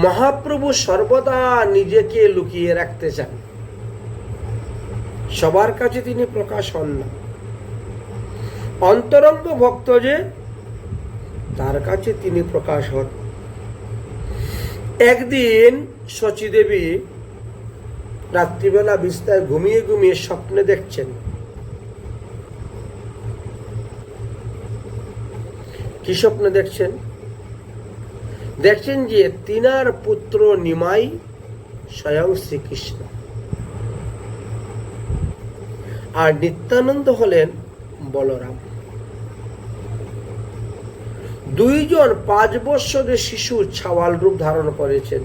মহাপ্রভু সর্বদা নিজেকে লুকিয়ে রাখতে চান, সবার কাছে তিনি প্রকাশ হন না। অন্তরঙ্গ ভক্ত যে, তার কাছে তিনি প্রকাশ হন। একদিন শচীদেবী রাত্রিবেলা বিছানায় ঘুমিয়ে ঘুমিয়ে স্বপ্নে দেখছেন। কি স্বপ্ন দেখছেন? দেখছেন যে তিনার পুত্র নিমাই স্বয়ং শ্রীকৃষ্ণ, আর নিত্যানন্দ হলেন বলরাম। দুইজন 5 বৎসরের শিশুর ছাওয়াল রূপ ধারণ করেছেন।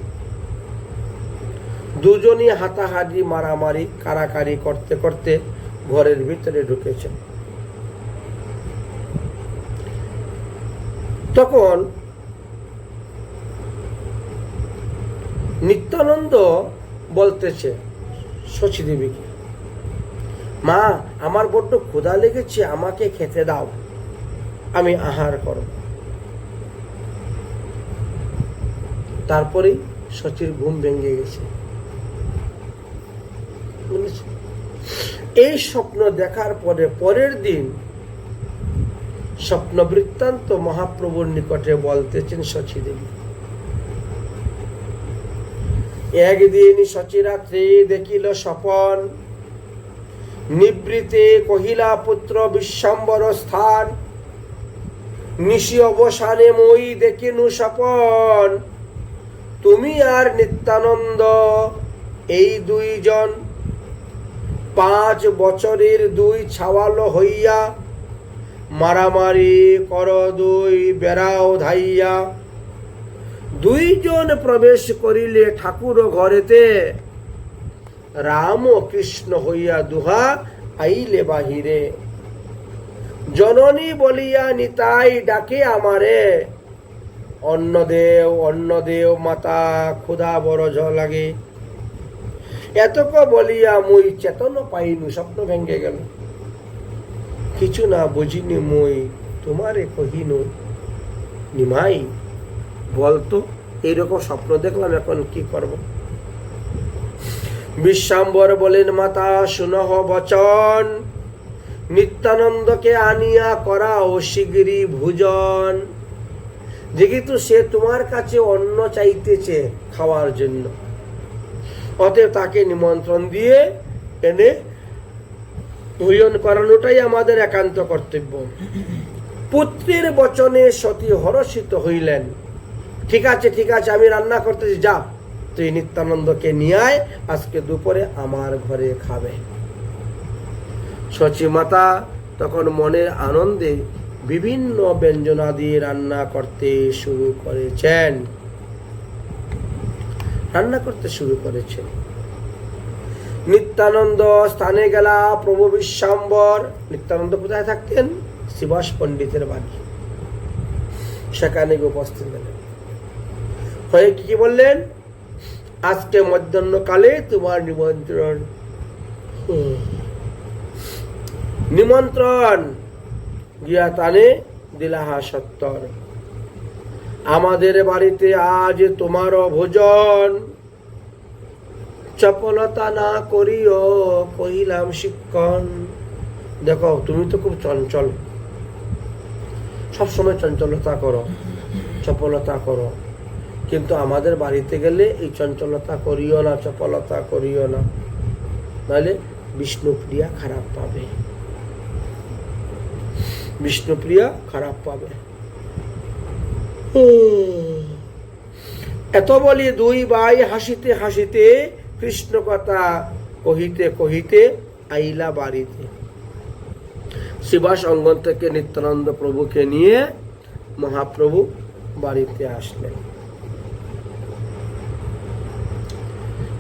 দুজনই হাতাহাতি মারামারি কারাকারি করতে করতে ঘরের ভিতরে ঢুকেছেন। তখন নিত্যানন্দ বলতেছে শচীদেবীকে, মা, আমার বড্ড ক্ষুধা লেগেছে, আমাকে খেতে দাও, আমি আহার করব। তারপরেই শচীর ঘুম ভেঙে গেছে। এই স্বপ্ন দেখার পরে পরের দিন স্বপ্ন বৃত্তান্ত মহাপ্রভুর নিকটে বলতেছেন শচীদেবী। একদিন শচীরাত্রি দেখিল স্বপন, নিবৃতে কহিলা পুত্র বিশ্বম্বর স্থান, নিশি অবসানে মই দেখিনু স্বপন, তুমি আর নিত্যানন্দ এই দুইজন 5 বছরের 2 ছাওয়াল হইয়া মারামারি কর দুই বেড়াও ধাইয়া। দুইজন প্রবেশ করিলে ঠাকুর ঘরেতে, রাম ও কৃষ্ণ হইয়া দুহা আইলে বাহিরে। জননী বলিয়া নিতাই ডাকে আমারে, অন্নদেও অন্নদেও মাতা ক্ষুধা বড় লাগে। এতক বলিয়া মই চেতন পাইনু, স্বপ্ন ভেঙ্গে গেল। কিছু না বুঝিনি মই তোমারে কহিনু, নিমাই বলতো এইরকম স্বপ্ন দেখলাম, এখন কি করব? বিশ্বাম্বর বলেন, মাতা শুনহ বচন, নিত্যানন্দকে আনিয়া করাও শীঘ্রই ভোজন। যেহেতু সে তোমার কাছে অন্ন চাইতেছে খাওয়ার জন্য, অতএব তাকে নিমন্ত্রণ দিয়ে এনে ভোজন করানোটাই আমাদের একান্ত কর্তব্য। পুত্রের বচনে সতী হর্ষিত হইলেন। ঠিক আছে ঠিক আছে, আমি রান্না করতেছি, যা তুই নিত্যানন্দকে নিয়ে আয়, আজকে দুপুরে আমার ঘরে খাবে। শচী মাতা তখন মনের আনন্দে বিভিন্ন ব্যঞ্জনাদি রান্না করতে শুরু করেছেন। নিত্যানন্দ স্থানে গেলা প্রভু বিশ্বাম্বর। নিত্যানন্দ কোথায় থাকতেন? শিবাস পণ্ডিতের বাড়ি, সেখানে উপস্থিত হলেন। হয়ে কি বললেন? আজকে মধ্যাহ্নকালে তোমার নিমন্ত্রণ। নিমন্ত্রণ গিয়া তানে দিলাহা সত্তর। আমাদের বাড়িতে আজ তোমার ভোজন, চপলতা না করিও কহিলাম শিক্ষণ। দেখো তুমি তো খুব চঞ্চল, সবসময় চঞ্চলতা করো, চপলতা করো, কিন্তু আমাদের বাড়িতে গেলে এই চঞ্চলতা করিও না, চপলতা করিও না, নাহলে বিষ্ণুপ্রিয়া খারাপ পাবে, বিষ্ণুপ্রিয়া খারাপ পাবে। এত বলি দুই ভাই হাসিতে হাসিতে কৃষ্ণ কথা কহিতে কহিতে আইলা বাড়িতে। শিবাস অঙ্গন থেকে নিত্যানন্দ প্রভুকে নিয়ে মহাপ্রভু বাড়িতে আসলেন।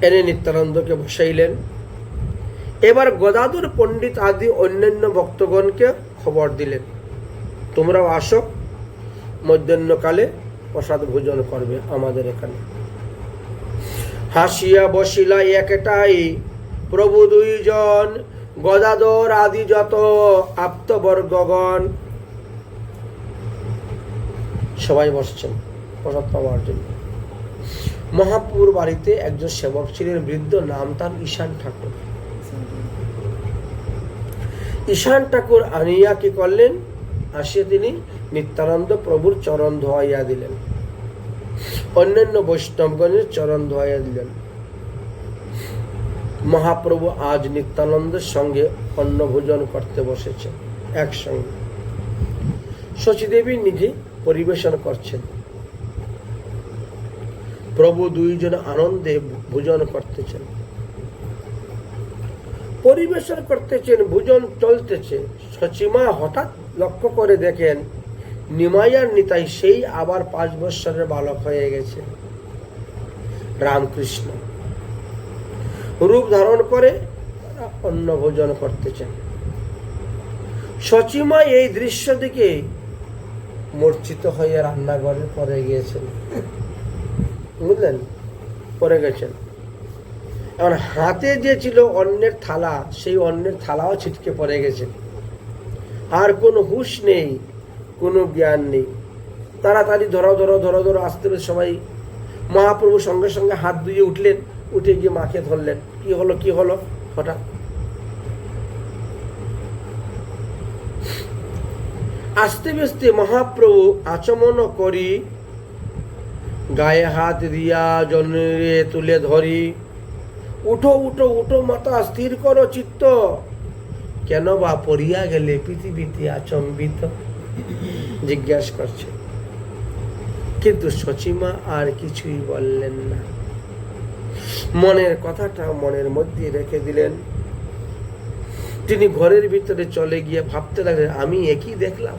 এনে নিত্যানন্দকে বসাইলেন। এবার গদাধর পণ্ডিত আদি অন্যান্য ভক্তগণকে খবর দিলেন, তোমরাও আসো, মধ্যাহ্নকালে প্রসাদ ভোজন করবে আমাদের এখানে। হাসিয়া বসিলা একটাই প্রভু দুইজন, গদাধর আদি যত আপ্তবর্গগণ। সবাই বসছেন প্রসাদ পাওয়ার জন্য। মহাপ্রভুর বাড়িতে একজন সেবক ছিলেন, বৃদ্ধ, নাম তার ঈশান ঠাকুর। ঈশান ঠাকুর আনিয়া কি করলেন, আসিয়া তিনি নিত্যানন্দ প্রভুর চরণ ধোয়াইয়া দিলেন, অন্যান্য বৈষ্ণবগণের চরণ ধোয়াইয়া দিলেন। মহাপ্রভু আজ নিত্যানন্দের সঙ্গে অন্ন ভোজন করতে বসেছেন একসঙ্গে। শচীদেবী নিজে পরিবেশন করছেন, প্রভু দুইজন আনন্দে ভোজন করতেছেন, পরিবেশন করতেছেন, ভোজন চলতেছে। সচিমা হঠাৎ লক্ষ্য করে দেখেন নিমাইয়ার নিতাই সেই আবার 5 বৎসরের বালক হয়ে গেছে, রামকৃষ্ণ রূপ ধারণ করে অন্ন ভোজন করতেছেন। সচিমা এই দৃশ্য দিকে মূর্ছিত হয়ে রান্নাঘরে পড়ে গিয়েছেন, বুঝলেন, পড়ে গেছেন। এখন হাতে যে ছিল অন্যের থালা, সেই অন্যের থালাও ছিটকে পড়ে গেছে, আর কোনো হুঁশ নেই, কোনো জ্ঞান নেই। তাড়াতাড়ি ধরো ধরো ধরো ধরো আসতে সবাই। মহাপ্রভু সঙ্গে সঙ্গে হাত ধুয়ে উঠলেন, উঠে গিয়ে মাকে ধরলেন। কি হলো কি হলো হঠাৎ? আস্তে আস্তে মহাপ্রভু আচমন করি গায়ে হাত দিয়া জনরে তুলে ধরি, উঠো উঠো উঠো মাতা, স্থির করো চিত্ত, কেন বা পড়িয়া গেলে পৃথিবীতে আচম্বিত, জিজ্ঞাসা করছে। কিন্তু সচিমা আর কিছুই বললেন না, মনের কথাটা মনের মধ্যে রেখে দিলেন। তিনি ঘরের ভিতরে চলে গিয়ে ভাবতে লাগলেন, আমি একই দেখলাম,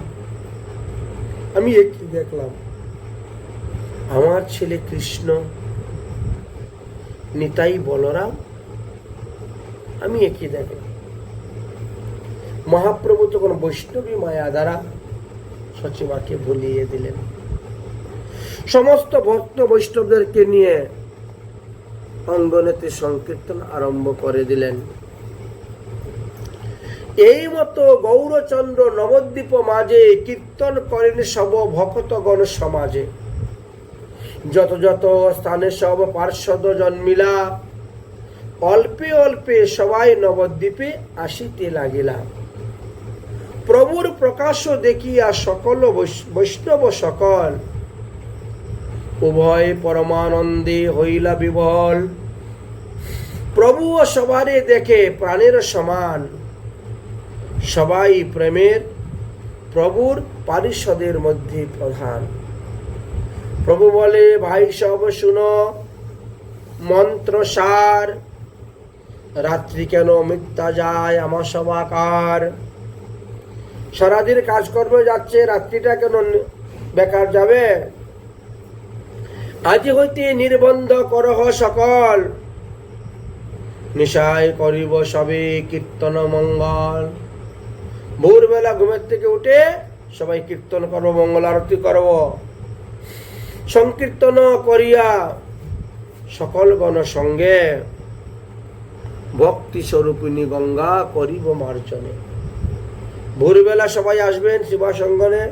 আমি একই দেখলাম, আমার ছেলে কৃষ্ণ, নিতাই বলরাম, আমি একই দেখলাম। মহাপ্রভু তখন বৈষ্ণবী মায়া দ্বারা সচিমাকে ভুলিয়ে দিলেন, সমস্ত ভক্ত বৈষ্ণবদেরকে নিয়ে অঙ্গনেতে সংকীর্তন আরম্ভ করে দিলেন। এই মতো গৌরচন্দ্র নবদ্বীপ মাঝে কীর্তন করেন সব ভক্তগণ সমাজে, যত যত স্থানে সব পার্শ্বদ জন্মিলা, অল্পে অল্পে সবাই নবদ্বীপে আসিতে লাগিলা। প্রভুর প্রকাশ দেখিয়া সকল বৈষ্ণব সকল, উভয় পরমানন্দে হইলা বিভল। প্রভু সবারে দেখে প্রাণের সমান, সবাই প্রেমের প্রভুর পারিষদের মধ্যে প্রধান। প্রভু বলে, ভাই সব শুনো মন্ত্র সার, রাত্রি কেন মিথ্যা যায় আমার সবাকার। সারাদিন কাজকর্মে যাচ্ছে, রাত্রিটা কেন বেকার যাবে? আজ হইতে নির্বন্ধ করহ সকল, নিশায় করিব সবে কীর্তন মঙ্গল। ভোরবেলা ঘুমের থেকে উঠে সবাই কীর্তন করব, মঙ্গল আরতি করব। সংকীর্তন করিয়া সকল গণ সঙ্গে, ভক্তি স্বরূপিণী গঙ্গা করিব মার্জনে। ভোরবেলা সবাই আসবেন শিবাসঙ্গনে,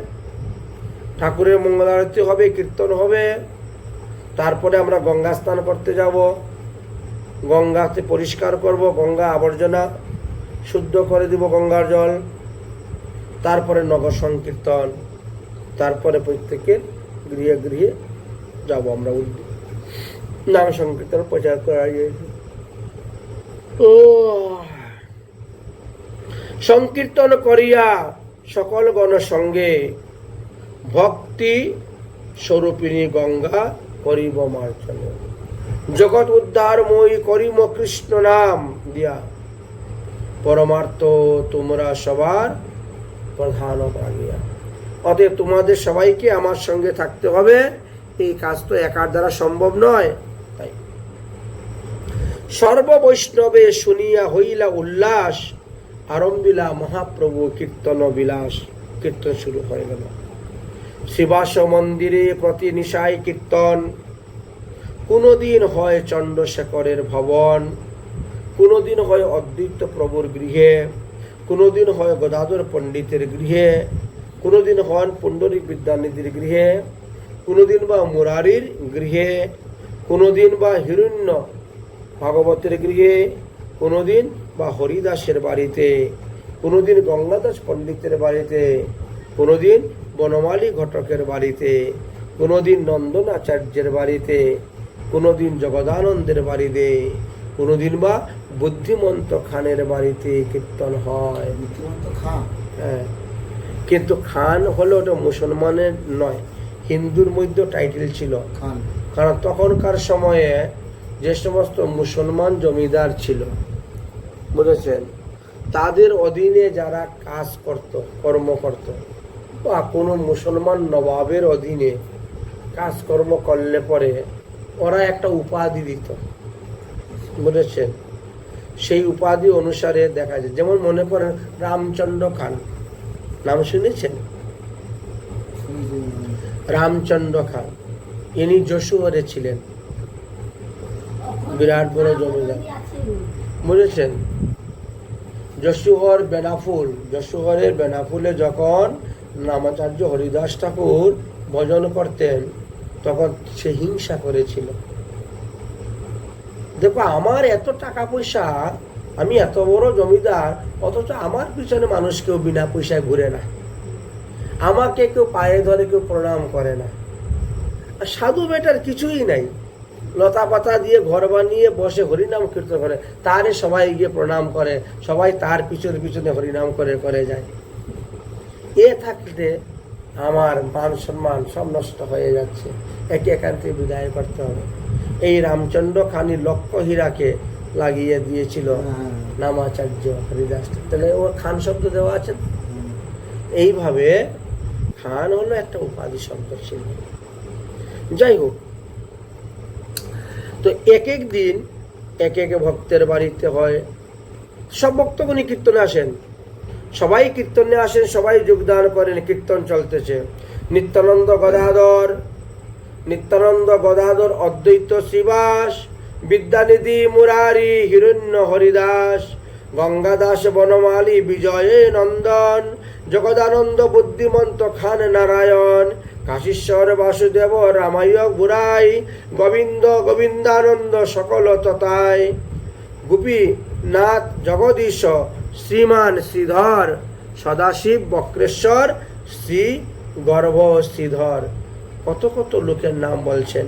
ঠাকুরের মঙ্গল আরতি হবে, কীর্তন হবে। তারপরে আমরা গঙ্গা স্নান করতে যাব, গঙ্গাতে পরিষ্কার করব, গঙ্গা আবর্জনা শুদ্ধ করে দিব গঙ্গার জল। তারপরে নগর সংকীর্তন, তারপরে প্রত্যেকের গৃহে গৃহে যাব আমরা, নাম সংকীর্তন প্রচার করা যায়। সংকীর্তন করিয়া সকল গণ সঙ্গে, ভক্তি স্বরূপিণী গঙ্গা করিব মার্জন। জগৎ উদ্ধারময়ী করিম কৃষ্ণ নাম দিয়া, পরমার্থ তোমরা সবার প্রধান ভাগিয়া। অতএব তোমাদের সবাইকে আমার সঙ্গে থাকতে হবে, এই কাজ তো একার দ্বারা সম্ভব নয়। তাই সর্ব বৈষ্ণবে শুনিয়া হইলা উল্লাস, আরম্ভিলা মহাপ্রভু কীর্তন বিলাস। কীর্তন শুরু হয়ে গেল। শিবাস মন্দিরে প্রতি নিশায় কীর্তন, কোনদিন হয় চন্দ্রশেখরের ভবন, কোনদিন হয় অদ্বৈত প্রভুর গৃহে, কোনদিন হয় গদাধর পণ্ডিতের গৃহে, কোনদিন হন পুণ্ডরীক বিদ্যানিধির গৃহে, কোনদিন বা মুরারির গৃহে, কোনোদিন বা হিরণ্য ভাগবতের গৃহে, কোনোদিন বা হরিদাসের বাড়িতে, কোনোদিন গঙ্গাদাস পণ্ডিতের বাড়িতে, কোনোদিন বনমালী ঘটকের বাড়িতে, কোনোদিন নন্দনাচার্যের বাড়িতে, কোনোদিন জগদানন্দের বাড়িতে, কোনোদিন বা বুদ্ধিমন্ত খানের বাড়িতে কীর্তন হয়। বুদ্ধিমন্ত খান, হ্যাঁ, কিন্তু খান হলো ওটা মুসলমানের নয়, হিন্দুর মধ্যে টাইটেল ছিল খান। কারণ তখনকার সময়ে যে সমস্ত মুসলমান জমিদার ছিল, বুঝেছেন, তাদের অধীনে যারা কাজ করত, কর্ম করত, বা কোনো মুসলমান নবাবের অধীনে কাজকর্ম করলে পরে ওরা একটা উপাধি দিত, বুঝেছেন। সেই উপাধি অনুসারে দেখা যায়, যেমন মনে করেন রামচন্দ্র খান, নাম শুনেছেন? রামচন্দ্র খান ইনি যশোহরে ছিলেন, বিরাট বড় জমিদার, বুঝেছেন। যশোহর বেনাফুল, যশোহরের বেনাফুলে যখন নামাচার্য হরিদাস ঠাকুর ভজন করতেন, তখন সে হিংসা করেছিল। দেখো, আমার এত টাকা পয়সা, আমি এত বড় জমিদার, অথচ আমার পিছনে মানুষ কেউ বিনা পয়সায় ঘুরে না, আমাকে কেউ পায়ে ধরে কেউ প্রণাম করে না। আর সাধু বেটার কিছুই নাই, লতা পাতা দিয়ে ঘর বানিয়ে বসে হরিনাম কীর্তন করে, তারে সবাই গিয়ে প্রণাম করে, সবাই তার পিছনে পিছনে হরিনাম করে করে যায়। এ থাকতে আমার মান সম্মান সব নষ্ট হয়ে যাচ্ছে, একে এখান থেকে বিদায় করতে হবে। এই রামচন্দ্র খানি লক্ষ্য হীরাকে লাগিয়ে দিয়েছিল নামাচার্য হরিদাস, তাহলে ওর খান শব্দ দেওয়া আছে। এইভাবে খান হলো একটা উপাধি শব্দ ছিল। যাই হোক, তো এক এক দিন এক এক ভক্তের বাড়িতে হয়, সব ভক্তগণই কীর্তনে আসেন, সবাই কীর্তনে আসেন, সবাই যোগদান করেন, কীর্তন চলতেছে। নিত্যানন্দ গদাধর অদ্বৈত শ্রীবাস, বিদ্যানিধি মুরারি হিরণ্য হরিদাস, গঙ্গাদাস বনমালী বিজয়ে নন্দন, জগদানন্দ বুদ্ধিমন্ত খান নারায়ণ, কাশীশ্বর বাসুদেব রামায় বুড়াই, গোবিন্দ গোবিন্দানন্দ সকল তথায়, গোপীনাথ জগদীশ শ্রীমান শ্রীধর, সদাশিব বক্রেশ্বর শ্রী গর্ভ শ্রীধর। কত কত লোকের নাম বলছেন।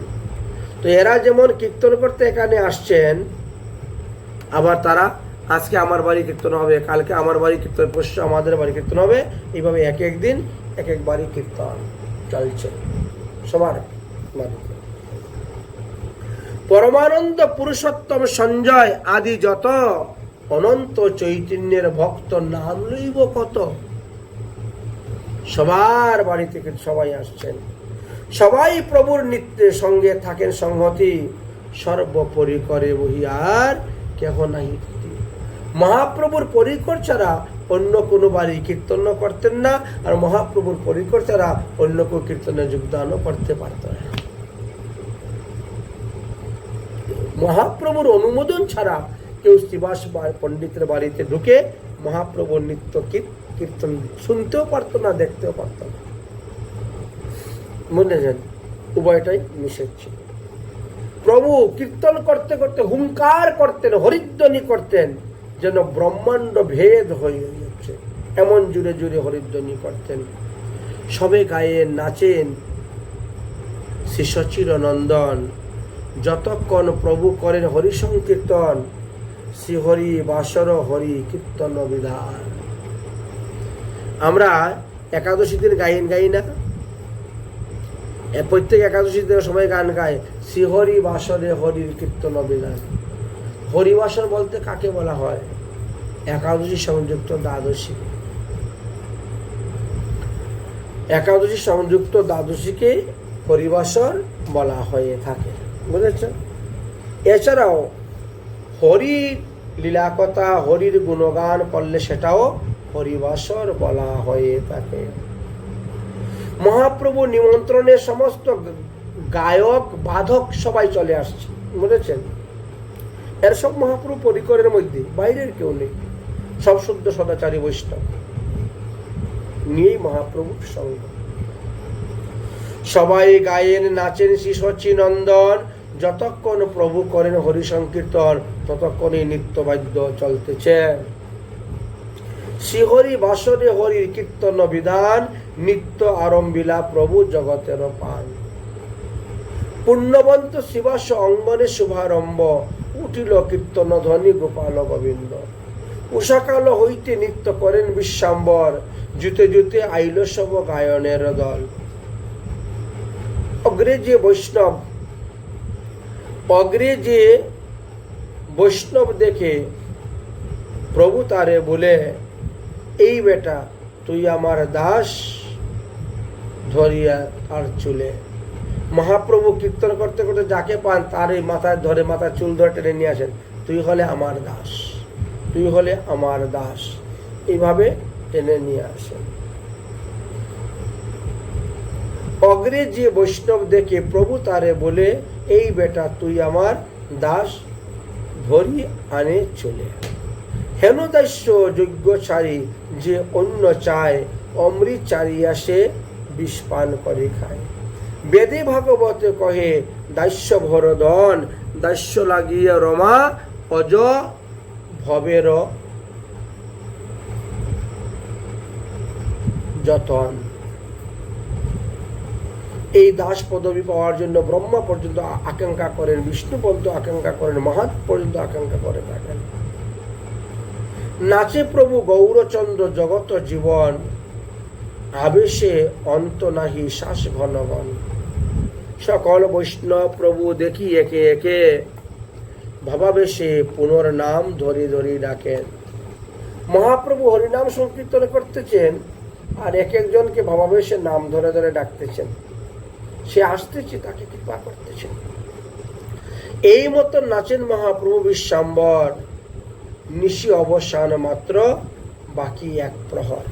তো এরা যেমন কীর্তন করতে এখানে আসছেন, আবার তারা আজকে আমার বাড়ি কীর্তন হবে, কালকে আমার বাড়ি কীর্তন, পরশু আমাদের বাড়ি কীর্তন হবে, এইভাবে এক এক দিন এক এক বাড়ি কীর্তন চলছে সবার বাড়িতে। পরমানন্দ পুরুষোত্তম সঞ্জয় আদি যত, অনন্ত চৈতন্যের ভক্ত নাম লইব কত। সবার বাড়ি থেকে সবাই আসছেন, সবাই প্রভুর নিত্যের সঙ্গে থাকেন সংহতি, সর্বোপরি করে বহিয়ার কেহ নাহি। মহাপ্রভুর পরিকর ছাড়া অন্য কোনো বাড়ি কীর্তন করতেন না, আর মহাপ্রভুর পরিকর ছাড়া অন্য কেউ কীর্তনে যোগদানও করতে পারত না। মহাপ্রভুর অনুমোদন ছাড়া কেউ শ্রীবাস পণ্ডিতের বাড়িতে ঢুকে মহাপ্রভুর নিত্য কীর্তন শুনতেও পারতো না, দেখতেও পারত না। বুঝেছেন, উভয়টাই নিষেধ ছিল। প্রভু কীর্তন করতে করতে হুঙ্কার করতেন, হরিধ্বনি করতেন, যেন ব্রহ্মাণ্ড ভেদ হয়ে যাচ্ছে, এমন জুড়ে জুড়ে হরিধ্বনি করতেন। সবে গায়েন নাচেন শ্রী সচিরনন্দন, যতক্ষণ প্রভু করেন হরি সংকীর্তন, শ্রী হরি বাসর হরি কীর্তন বিধান। আমরা একাদশী দিন গাই না, প্রত্যেক একাদশী দিনের সময় গান গায়, শ্রীহরি বাসরে হরির কীর্তন বিধান। হরিবাসর বলতে কাকে বলা হয়? একাদশী সংযুক্ত দ্বাদশী, একাদশী সংযুক্ত দ্বাদশীকে হরিবাসর বলা হয়ে থাকে, বুঝেছেন। এছাড়াও হরি লীলা কথা, হরির গুণগান করলে সেটাও হরিবাসর বলা হয়ে থাকে। মহাপ্রভু নিমন্ত্রণে সমস্ত গায়ক বাদক সবাই চলে আসছে, বুঝেছেন। এর সব মহাপ্রভু পরিকরের মধ্যে, বাইরের কেউ নেই, সব শুদ্ধ সদাচারী বৈষ্ণব নিয়েই মহাপ্রভুর সঙ্গ। সবাই গায়েন নাচেন শ্রী সচিনন্দন, যতক্ষণ প্রভু করেন হরি সংকীর্তন ততক্ষণই নিত্যবাদ্য চলতেছে। শ্রীহরি বাসরে হরির কীর্তন বিধান, নিত্য আরম্ভিলা প্রভু জগতের পান। পুণ্যবন্ত শিবাস অঙ্গনে শুভারম্ভ, উঠিল কীর্তন ধ্বনি গোপাল গোবিন্দ। উষাকাল হইতে নিত্য করেন বিশ্বাম্বর, জুতে জুতে আইল সব গায়নের দল। অগ্রে যে বৈষ্ণব দেখে প্রভু তারে বলে, এই বেটা তুই আমার দাস, ধরিয়া তার চুলে। মহাপ্রভু কীর্তন করতে করতে যাকে পান তার এই মাথার চুল ধরে টেনে নিয়ে আসেন, তুই হলে আমার দাস, তুই হলে আমার দাস, এইভাবে টেনে নিয়ে আসেন। অগ্রে যে বৈষ্ণব দেখে প্রভু তারে বলে, এই বেটা তুই আমার দাস, ধরি আনে চলে। হেন দাস্য যজ্ঞ ছাড়ি যে অন্য চায়, অমৃত চারিয়া সে বিষ পান করে খায়। বেদে ভাগবতে কহে দাস্য ভরদন, দাস্য লাগিয়া রমা অজ ভবের যতন। এই দাস পদবী পাওয়ার জন্য ব্রহ্মা পর্যন্ত আকাঙ্ক্ষা করেন, বিষ্ণু পর্যন্ত আকাঙ্ক্ষা করেন, মহাৎ পর্যন্ত আকাঙ্ক্ষা করে থাকেন। নাচে প্রভু গৌরচন্দ্র জগত জীবন, আবেশে অন্ত নাহি শ্বাস ঘন ঘন। সকল বৈষ্ণব প্রভু দেখি একে একে, ভাবাবেশে পুনর নাম ধরি ধরি ডাকেন। মহাপ্রভু হরিনাম সংকীর্তন করতেছেন আর এক একজনকে ভাবাবেশে নাম ধরে ধরে ডাকতেছেন। সে আসতেছে, তাকে কৃপা করতেছেন। এই মতো নাচেন মহাপ্রভু বিশ্বাম্বর, নিশি অবসান মাত্র বাকি এক প্রহর।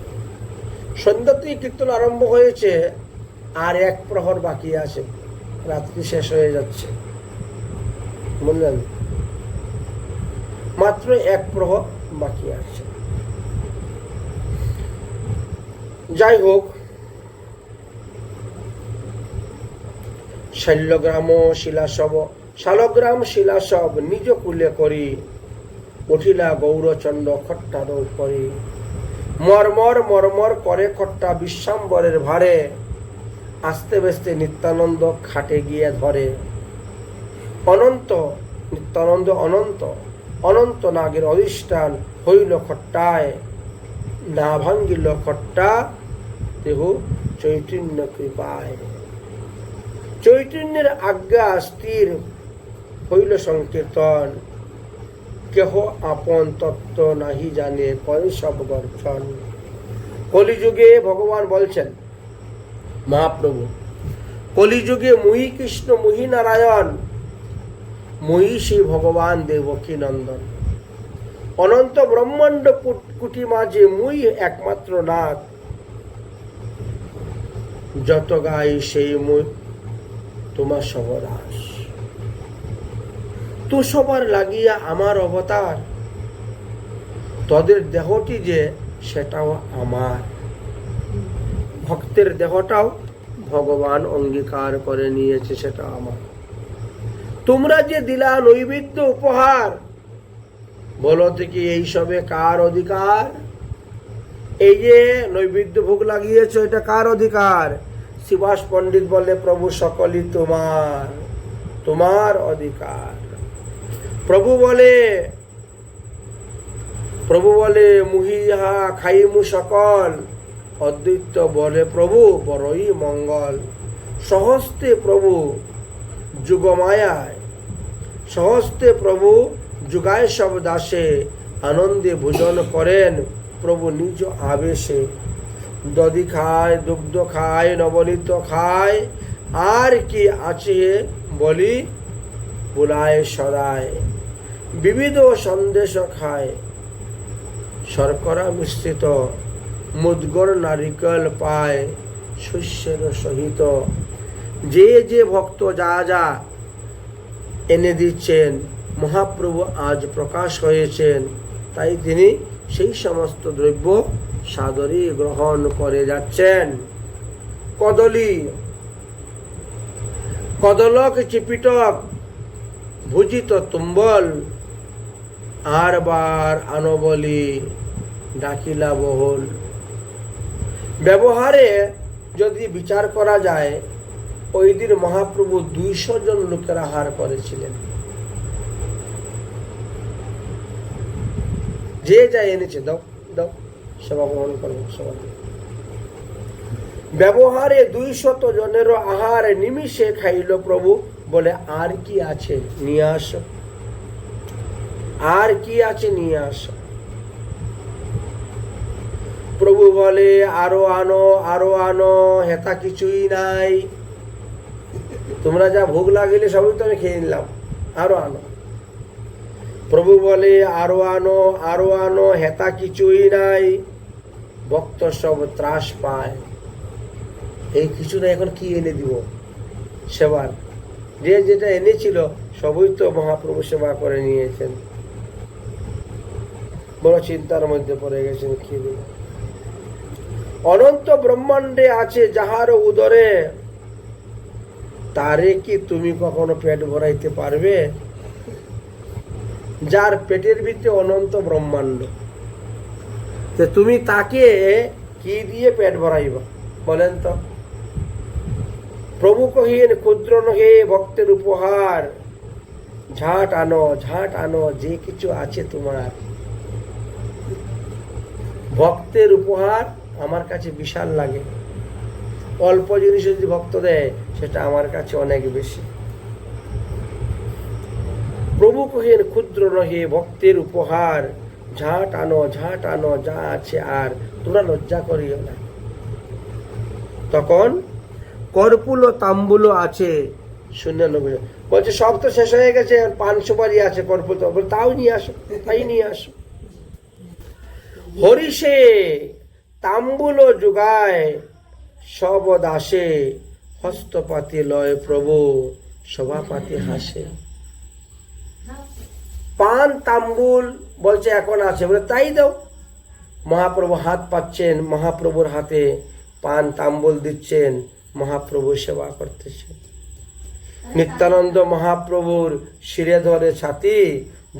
সন্ধ্যাতেই কীর্তন আরম্ভ হয়েছে, আর এক প্রহর বাকি আছে, রাত্রি শেষ হয়ে যাচ্ছে, বুঝলেন? মাত্র এক প্রহর বাকি আছে। যাই হোক, শালগ্রাম শিলাসব নিজ কুলে করি, উঠিলা গৌরচন্দ্র খট্টার উপরি। মরমর মরমর করে খট্টা বিশ্বাম্বরের ভারে, আস্তে বেস্তে নিত্যানন্দ খাটে গিয়ে ধরে। অনন্ত নিত্যানন্দ অনন্ত, অনন্ত নাগের অধিষ্ঠান হইল খট্টায়, না ভাঙ্গিল খট্টা দেহ চৈতন্য কৃপায়। চৈতন্যের আজ্ঞা স্থির হইল সংকীর্তন, কেহ আপন তত্ত্ব নাহি জানে করে সব গর্জন। কলিযুগে ভগবান বলছেন, মহাপ্রভু, কলিযুগে মুহি কৃষ্ণ মুহি নারায়ণ, মুহি শ্রী ভগবান দেবকী নন্দন। অনন্ত ব্রহ্মাণ্ড কুটি মাঝে মুই একমাত্র নাথ, যত গাই সেই মুই তোমার সবদাস। তু সবার লাগিয়া আমার অবতার, তোদের দেহটি যে সেটাও আমার। ভক্তের দেহটাও ভগবান অঙ্গীকার করে নিয়েছে, সেটা আমার। তোমরা যে দিলা নৈবেদ্য উপহার, বলো থেকে এই সবে কার অধিকার? এই যে নৈবেদ্য ভোগ লাগিয়েছ, এটা কার অধিকার? শিবাস পণ্ডিত বলে, প্রভু সকলই তোমার, তোমার অধিকার। প্রভু বলে মুহি ইহা খাইমু সকল, অদ্বৈত বলে প্রভু বড়ই মঙ্গল। সহস্তে প্রভু যুগমায়ায়, সহস্তে প্রভু যুগায় সব দাসে, আনন্দে ভোজন করেন প্রভু নিজ আবেশে। দধি খায়, দুগ্ধ খায়, নবনীত খায়, আর কি আছে বলি বুলায় সদায়। বিবিধ সন্দেশ খায়, শর্করা মিশ্রিত, মুদগর নারিকেল পায়, শস্যের সহিত। যে যে ভক্ত যা যা এনে দিচ্ছেন, মহাপ্রভু আজ প্রকাশ হয়েছেন, তাই তিনি সেই সমস্ত দ্রব্য সাদরে গ্রহণ করে যাচ্ছেন। কদলক চিপিটক ভুজিত তুম্বল আর বার আনো বলি ডাকিলা বহল। ব্যবহারে যদি বিচার করা যায়, ওই দিন মহাপ্রভু 200 জন লোকের আহার করেছিলেন। যে যা এনেছে দাও দাও, সেবা গ্রহণ করো সবাই। ব্যবহারে 200 জনেরও আহার নিমিষে খাইল প্রভু। বলে আর কি আছে নিয়ে আসো, আর কি আছে নিয়ে আসো। প্রভু বলে আরো আনো, আরো আনো, হেতা কিছুই নাই। তোমরা যা ভোগ লাগিলে সবই তো আমি খেয়ে নিলাম, আরো আনো। প্রভু বলে আরো আনো, আরো আনো, হেতা কিছুই নাই। ভক্ত সব ত্রাস পায়, এই কিছু না, এখন কি এনে দিব সেবার। যে যেটা এনেছিল সবই তো মহাপ্রভু সেবা করে নিয়েছেন। বড় চিন্তার মধ্যে পড়ে গেছেন, কি দিব। অনন্ত ব্রহ্মাণ্ডে আছে যাহার উদরে, তারে কি তুমি কখনো পেট ভরাইতে পারবে? যার পেটের ভিতরে অনন্ত ব্রহ্মাণ্ড, তুমি তাকে কি দিয়ে পেট ভরাইবা বলেন তো? প্রভু কহিলেন ক্ষুদ্র নহে ভক্তের উপহার, ঝাট আনো, ঝাট আনো, যে কিছু আছে তোমার। ভক্তের উপহার আমার কাছে বিশাল লাগে। অল্প জিনিস যদি ভক্ত দেয়, সেটা আমার কাছে অনেক বেশি। প্রভু কহিলেন ক্ষুদ্র নহে ভক্তের উপহার, ঝাট আনো, ঝাট আনো, যা আছে আর, তোমরা লজ্জা করিও না। তখন কর্পূল তাম্বুল আছে, শুনে বলছে সব তো শেষ হয়ে গেছে, পান সুপারি আছে, কর্পূল তাও নিয়ে আসো, তাই নিয়ে আসো। হরিষে তাম্বুল যুগায় সব দাসে, হস্তপাতি লয় প্রভু সভাপাতি হাসে। পান তাম্বুল বলছে এখন আছে, বলে তাই দাও। মহাপ্রভু হাত পাচ্ছেন, মহাপ্রভুর হাতে পান তাম্বুল দিচ্ছেন, মহাপ্রভু সেবা করতেছেন। নিত্যানন্দ মহাপ্রভুর শিরে ধরে ছাতি,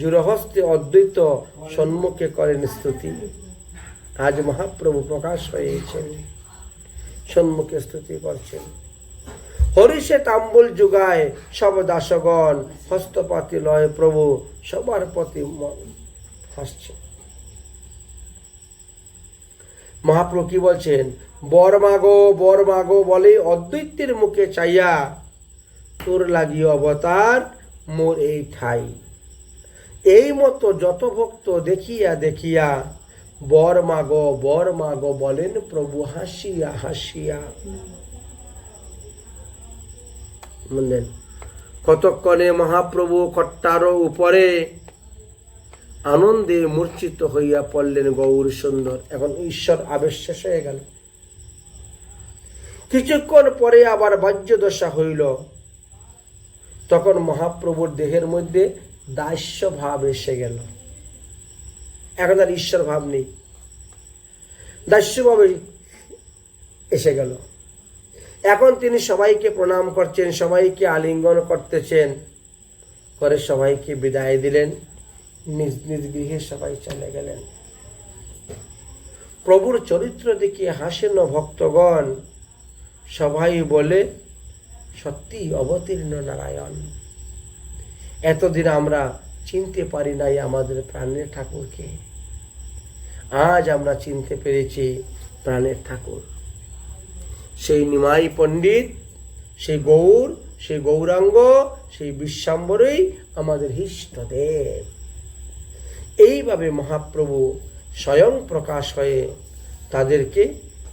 জুরহস্তে অদ্বৈত সম্মুখে করেন স্তুতি। আজ মহাপ্রভু প্রকাশ হয়েছেন, সম্মুখে স্তুতি করছেন। হরিষে তাম্বুল যুগায় সব দাসগণ, হস্তপাতি লয় প্রভু সবার প্রতি হাসছে। মহাপ্রভু কি বলছেন? বর মাগো, বর মাগো বলে অদ্বৈতের মুখে চাইয়া, তোর লাগিও অবতার মোর এই ঠাই। এই মতো যত ভক্ত দেখিয়া দেখিয়া, বর মাগো বলেন প্রভু হাসিয়া হাসিয়া। বুঝলেন? কতক্ষণে মহাপ্রভু খট্টার উপরে আনন্দে মূর্ছিত হইয়া পড়লেন গৌর সুন্দর। এখন ঈশ্বর আবেশ শেষ হয়ে গেল। কিছুক্ষণ পরে আবার বাহ্যদশা হইল। তখন মহাপ্রভুর দেহের মধ্যে দাস্য ভাব এসে গেল। এখন আর ঈশ্বর ভাব নেই, দাস্য ভাব এসে গেল। এখন তিনি সবাইকে প্রণাম করছেন, সবাইকে আলিঙ্গন করতেছেন, করে সবাইকে বিদায় দিলেন। নিজ নিজ গৃহে সবাই চলে গেলেন। প্রভুর চরিত্র দেখে হাসেন ভক্তগণ। সবাই বলে সত্যি অবতীর্ণ নারায়ণ। এতদিন আমরা চিনতে পারি নাই আমাদের প্রাণের ঠাকুরকে, আজ আমরা চিনতে পেরেছি প্রাণের ঠাকুর। সেই নিমাই পণ্ডিত, সেই গৌর, সেই গৌরাঙ্গ, সেই বিশ্বাম্বরই আমাদের ইষ্টদেব। এইভাবে মহাপ্রভু স্বয়ং প্রকাশ হয়ে তাদেরকে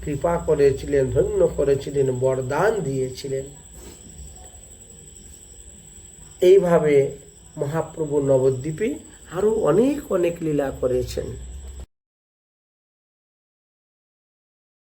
কৃপা করেছিলেন, ধন্য করেছিলেন, বরদান দিয়েছিলেন। এইভাবে মহাপ্রভু নবদ্বীপে আরো অনেক অনেক লীলা করেছেন।